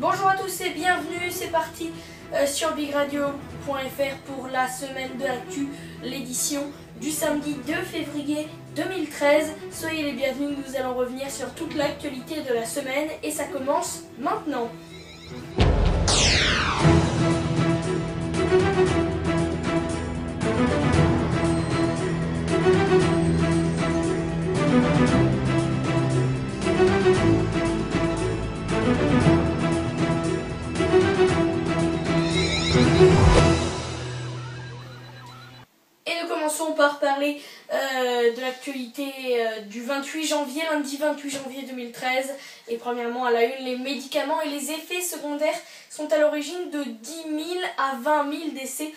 Bonjour à tous et bienvenue, c'est parti sur bigradio.fr pour la semaine de l'actu, l'édition du samedi 2 février 2013. Soyez les bienvenus, nous allons revenir sur toute l'actualité de la semaine et ça commence maintenant. Et nous commençons par parler de l'actualité du 28 janvier, lundi 28 janvier 2013. Et premièrement, à la une, les médicaments et les effets secondaires sont à l'origine de 10 000 à 20 000 décès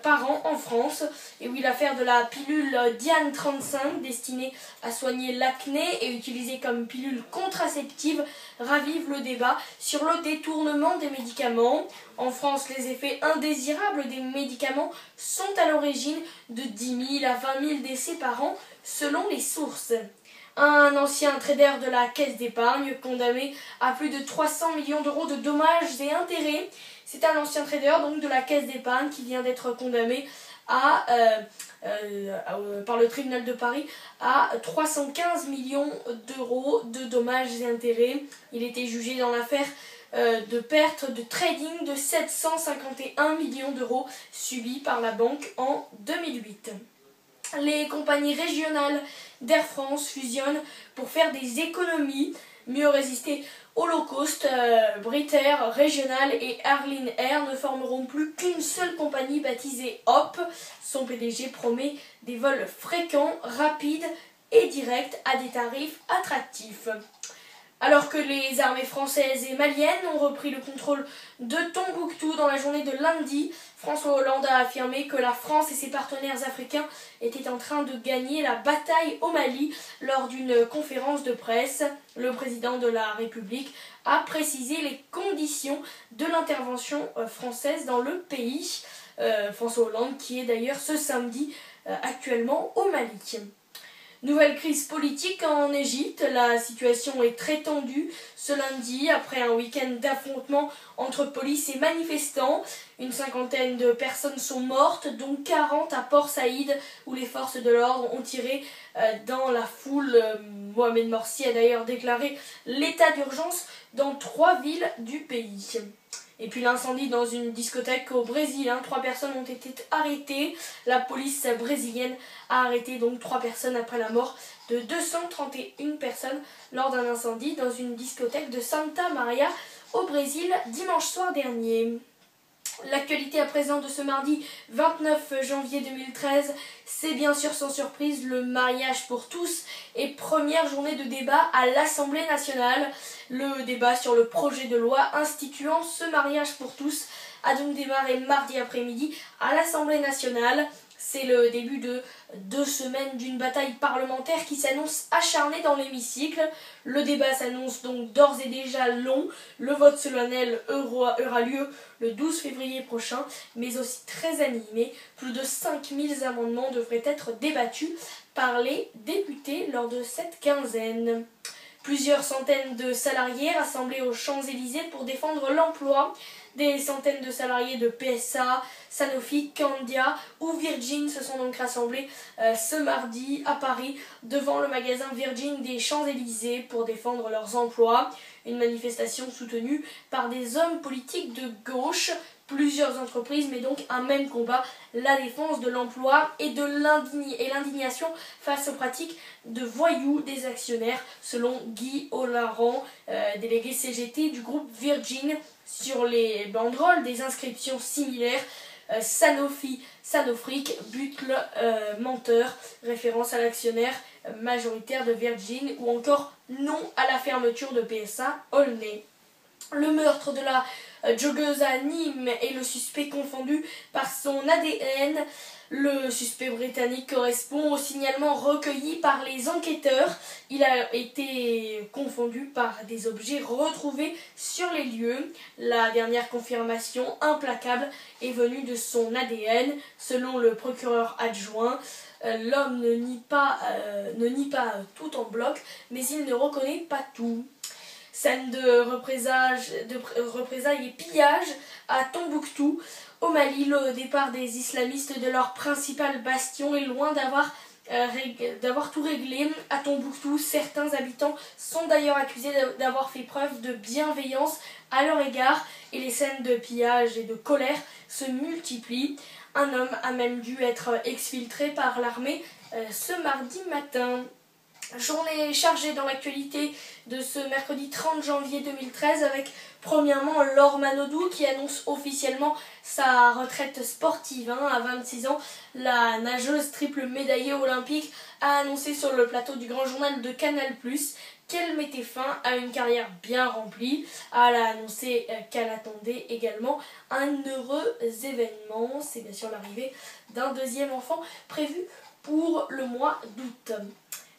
par an en France. Et oui, l'affaire de la pilule Diane 35, destinée à soigner l'acné et utilisée comme pilule contraceptive, ravive le débat sur le détournement des médicaments. En France, les effets indésirables des médicaments sont à l'origine de 10 000 à 20 000 décès par an, selon les sources. Un ancien trader de la Caisse d'épargne, condamné à plus de 300 millions d'euros de dommages et intérêts. C'est un ancien trader donc de la Caisse d'épargne qui vient d'être condamné par le tribunal de Paris à 315 millions d'euros de dommages et intérêts. Il était jugé dans l'affaire de perte de trading de 751 millions d'euros subis par la banque en 2008. Les compagnies régionales d'Air France fusionnent pour faire des économies, mieux résister au low cost. Brit Air Régional et Airline Air ne formeront plus qu'une seule compagnie baptisée HOP. Son PDG promet des vols fréquents, rapides et directs à des tarifs attractifs. Alors que les armées françaises et maliennes ont repris le contrôle de Tombouctou dans la journée de lundi, François Hollande a affirmé que la France et ses partenaires africains étaient en train de gagner la bataille au Mali lors d'une conférence de presse. Le président de la République a précisé les conditions de l'intervention française dans le pays. François Hollande qui est d'ailleurs ce samedi actuellement au Mali. Nouvelle crise politique en Égypte, la situation est très tendue ce lundi après un week-end d'affrontements entre police et manifestants. Une cinquantaine de personnes sont mortes, dont 40 à Port Saïd où les forces de l'ordre ont tiré dans la foule. Mohamed Morsi a d'ailleurs déclaré l'état d'urgence dans 3 villes du pays. Et puis l'incendie dans une discothèque au Brésil, 3 personnes ont été arrêtées. La police brésilienne a arrêté donc 3 personnes après la mort de 231 personnes lors d'un incendie dans une discothèque de Santa Maria au Brésil dimanche soir dernier. L'actualité à présent de ce mardi 29 janvier 2013, c'est bien sûr sans surprise le mariage pour tous et première journée de débat à l'Assemblée nationale. Le débat sur le projet de loi instituant ce mariage pour tous a donc démarré mardi après-midi à l'Assemblée nationale. C'est le début de 2 semaines d'une bataille parlementaire qui s'annonce acharnée dans l'hémicycle. Le débat s'annonce donc d'ores et déjà long. Le vote solennel aura lieu le 12 février prochain, mais aussi très animé. Plus de 5000 amendements devraient être débattus par les députés lors de cette quinzaine. Plusieurs centaines de salariés rassemblés aux Champs-Élysées pour défendre l'emploi. Des centaines de salariés de PSA, Sanofi, Candia ou Virgin se sont donc rassemblés ce mardi à Paris devant le magasin Virgin des Champs-Élysées pour défendre leurs emplois. Une manifestation soutenue par des hommes politiques de gauche. Plusieurs entreprises, mais donc un même combat, la défense de l'emploi et l'indignation face aux pratiques de voyous des actionnaires, selon Guy Olaran, délégué CGT du groupe Virgin. Sur les banderoles, des inscriptions similaires, Sanofi, Sanofric, butle, menteur, référence à l'actionnaire majoritaire de Virgin, ou encore non à la fermeture de PSA, Aulnay. Le meurtre de la joggeuse à Nîmes est le suspect confondu par son ADN. Le suspect britannique correspond au signalement recueilli par les enquêteurs. Il a été confondu par des objets retrouvés sur les lieux. La dernière confirmation implacable est venue de son ADN. Selon le procureur adjoint, l'homme ne nie pas tout en bloc, mais il ne reconnaît pas tout. Scène de représailles et pillages à Tombouctou, au Mali. Le départ des islamistes de leur principal bastion est loin d'avoir tout réglé. À Tombouctou, certains habitants sont d'ailleurs accusés d'avoir fait preuve de bienveillance à leur égard et les scènes de pillage et de colère se multiplient. Un homme a même dû être exfiltré par l'armée ce mardi matin. Journée chargée dans l'actualité de ce mercredi 30 janvier 2013 avec premièrement Laure Manodou qui annonce officiellement sa retraite sportive à 26 ans. La nageuse triple médaillée olympique a annoncé sur le plateau du Grand Journal de Canal+ qu'elle mettait fin à une carrière bien remplie. Elle a annoncé qu'elle attendait également un heureux événement. C'est bien sûr l'arrivée d'un deuxième enfant prévu pour le mois d'août.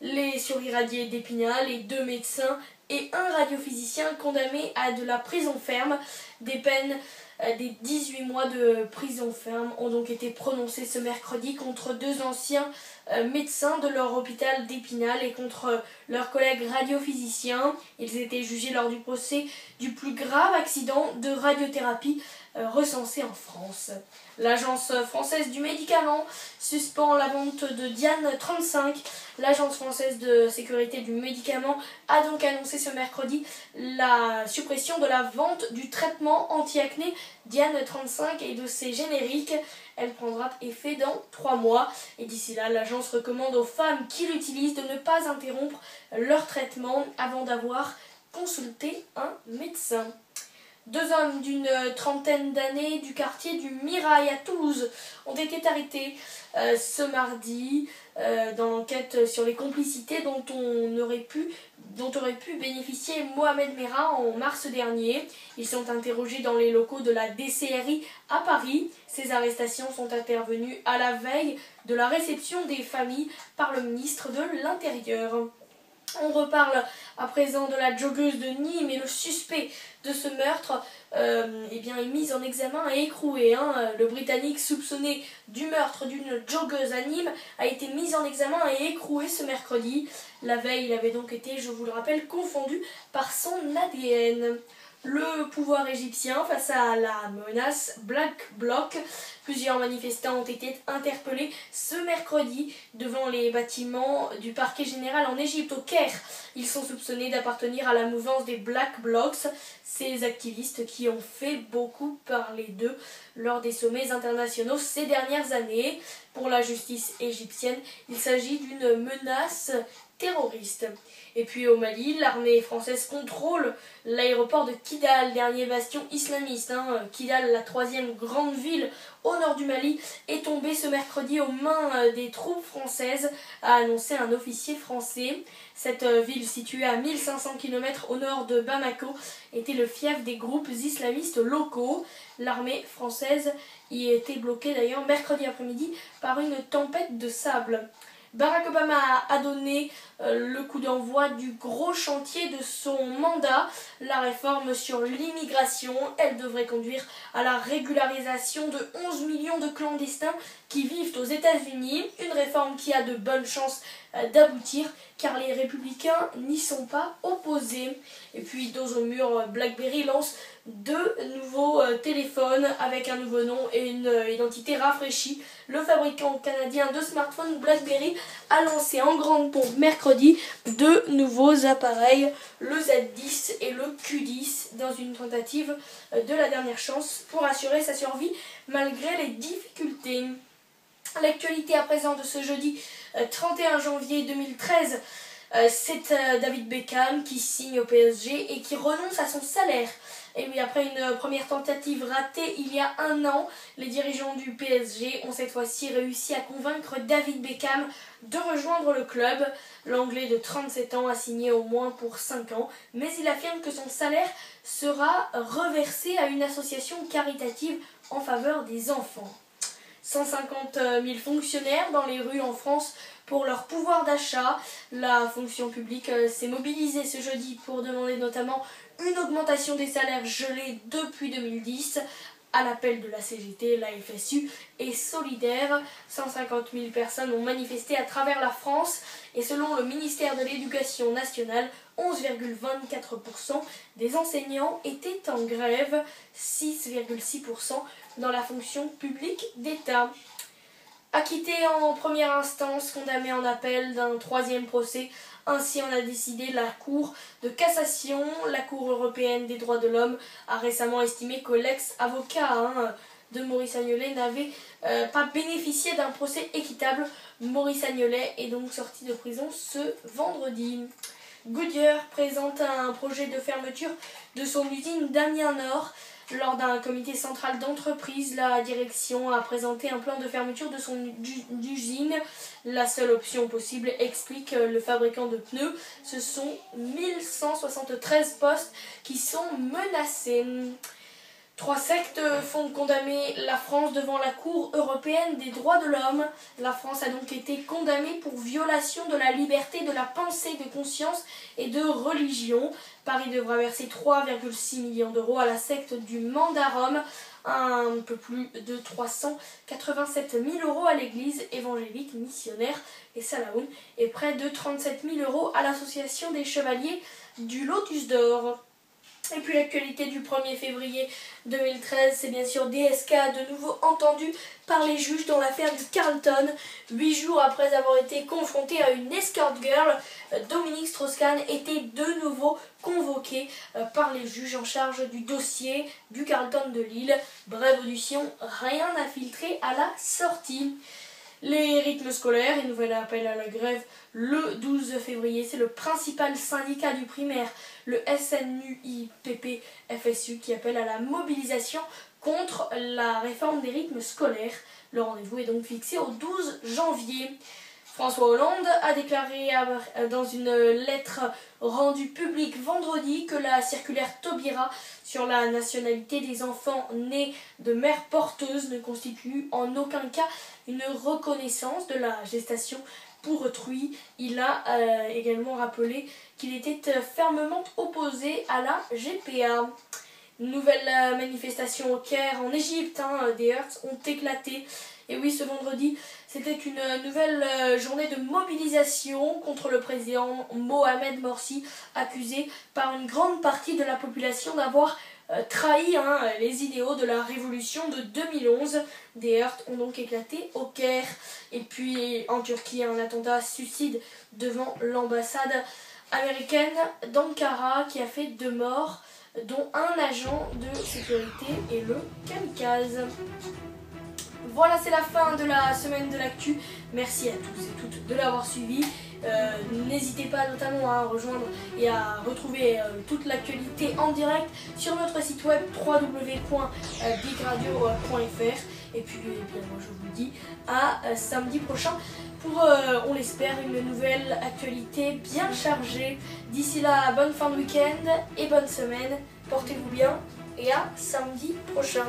Les surirradiés d'Épinal, les 2 médecins et un radiophysicien condamnés à de la prison ferme. Des peines des 18 mois de prison ferme ont donc été prononcées ce mercredi contre 2 anciens médecins de leur hôpital d'Épinal et contre leurs collègues radiophysiciens. Ils étaient jugés lors du procès du plus grave accident de radiothérapie recensé en France. L'Agence française du médicament suspend la vente de Diane 35. L'Agence française de sécurité du médicament a donc annoncé ce mercredi la suppression de la vente du traitement anti-acné Diane 35 et de ses génériques. Elle prendra effet dans 3 mois. Et d'ici là, l'agence recommande aux femmes qui l'utilisent de ne pas interrompre leur traitement avant d'avoir consulté un médecin. 2 hommes d'une trentaine d'années du quartier du Mirail à Toulouse ont été arrêtés ce mardi dans l'enquête sur les complicités dont aurait pu bénéficier Mohamed Merah en mars dernier. Ils sont interrogés dans les locaux de la DCRI à Paris. Ces arrestations sont intervenues à la veille de la réception des familles par le ministre de l'Intérieur. On reparle à présent de la joggeuse de Nîmes et le suspect de ce meurtre est mis en examen et écroué. Le Britannique soupçonné du meurtre d'une joggeuse à Nîmes a été mis en examen et écroué ce mercredi. La veille, il avait donc été, je vous le rappelle, confondu par son ADN. Le pouvoir égyptien face à la menace Black Bloc. Plusieurs manifestants ont été interpellés ce mercredi devant les bâtiments du parquet général en Égypte, au Caire. Ils sont soupçonnés d'appartenir à la mouvance des Black Blocs, ces activistes qui ont fait beaucoup parler d'eux lors des sommets internationaux ces dernières années. Pour la justice égyptienne, il s'agit d'une menace terroriste. Et puis au Mali, l'armée française contrôle l'aéroport de Kidal, dernier bastion islamiste. Kidal, la 3e grande ville au nord du Mali, est tombée ce mercredi aux mains des troupes françaises, a annoncé un officier français. Cette ville, située à 1500 km au nord de Bamako, était le fief des groupes islamistes locaux. L'armée française y était bloquée d'ailleurs mercredi après-midi par une tempête de sable. Barack Obama a donné le coup d'envoi du gros chantier de son mandat, la réforme sur l'immigration. Elle devrait conduire à la régularisation de 11 millions de clandestins qui vivent aux États-Unis. Une réforme qui a de bonnes chances d'aboutir car les républicains n'y sont pas opposés. Et puis dos au mur, BlackBerry lance 2 nouveaux téléphones avec un nouveau nom et une identité rafraîchie. Le fabricant canadien de smartphones BlackBerry a lancé en grande pompe mercredi 2 nouveaux appareils, le Z10 et le Q10, dans une tentative de la dernière chance pour assurer sa survie malgré les difficultés. L'actualité à présent de ce jeudi 31 janvier 2013, c'est David Beckham qui signe au PSG et qui renonce à son salaire. Et oui, après une première tentative ratée il y a 1 an, les dirigeants du PSG ont cette fois-ci réussi à convaincre David Beckham de rejoindre le club. L'Anglais de 37 ans a signé au moins pour 5 ans, mais il affirme que son salaire sera reversé à une association caritative en faveur des enfants. 150 000 fonctionnaires dans les rues en France pour leur pouvoir d'achat. La fonction publique s'est mobilisée ce jeudi pour demander notamment une augmentation des salaires gelés depuis 2010. à l'appel de la CGT, la FSU et Solidaire. 150 000 personnes ont manifesté à travers la France et selon le ministère de l'Éducation nationale, 11,24% des enseignants étaient en grève, 6,6% dans la fonction publique d'État. Acquitté en première instance, condamné en appel d'un troisième procès, ainsi en a décidé la Cour de cassation. La Cour européenne des droits de l'homme a récemment estimé que l'ex-avocat de Maurice Agnelet n'avait pas bénéficié d'un procès équitable. Maurice Agnelet est donc sorti de prison ce vendredi. Goodyear présente un projet de fermeture de son usine d'Amiens Nord. Lors d'un comité central d'entreprise, la direction a présenté un plan de fermeture de son usine. La seule option possible, explique le fabricant de pneus, ce sont 1173 postes qui sont menacés. 3 sectes font condamner la France devant la Cour européenne des droits de l'homme. La France a donc été condamnée pour violation de la liberté de la pensée, de conscience et de religion. Paris devra verser 3,6 millions d'euros à la secte du Mandarum, un peu plus de 387 000 euros à l'église évangélique missionnaire et Salahoun et près de 37 000 euros à l'association des chevaliers du Lotus d'Or. Et puis l'actualité du 1er février 2013, c'est bien sûr DSK de nouveau entendu par les juges dans l'affaire de Carlton. 8 jours après avoir été confronté à une escort girl, Dominique Strauss-Kahn était de nouveau convoqué par les juges en charge du dossier du Carlton de Lille. Brève audition, rien à filtrer à la sortie. Les rythmes scolaires et nouvel appel à la grève le 12 février. C'est le principal syndicat du primaire, le SNUIPP-FSU, qui appelle à la mobilisation contre la réforme des rythmes scolaires. Le rendez-vous est donc fixé au 12 janvier. François Hollande a déclaré dans une lettre rendue publique vendredi que la circulaire Taubira sur la nationalité des enfants nés de mères porteuses ne constitue en aucun cas une reconnaissance de la gestation pour autrui. Il a également rappelé qu'il était fermement opposé à la GPA. Nouvelle manifestation au Caire en Égypte, des heurts ont éclaté. Et oui, ce vendredi, c'était une nouvelle journée de mobilisation contre le président Mohamed Morsi, accusé par une grande partie de la population d'avoir trahi les idéaux de la révolution de 2011. Des heurts ont donc éclaté au Caire. Et puis en Turquie, un attentat suicide devant l'ambassade américaine d'Ankara qui a fait 2 morts, dont un agent de sécurité et le kamikaze. Voilà, c'est la fin de la semaine de l'actu. Merci à tous et toutes de l'avoir suivi. N'hésitez pas notamment à rejoindre et à retrouver toute l'actualité en direct sur notre site web www.bigradio.fr. Et puis évidemment, je vous dis à samedi prochain pour, on l'espère, une nouvelle actualité bien chargée. D'ici là, bonne fin de week-end et bonne semaine. Portez-vous bien et à samedi prochain.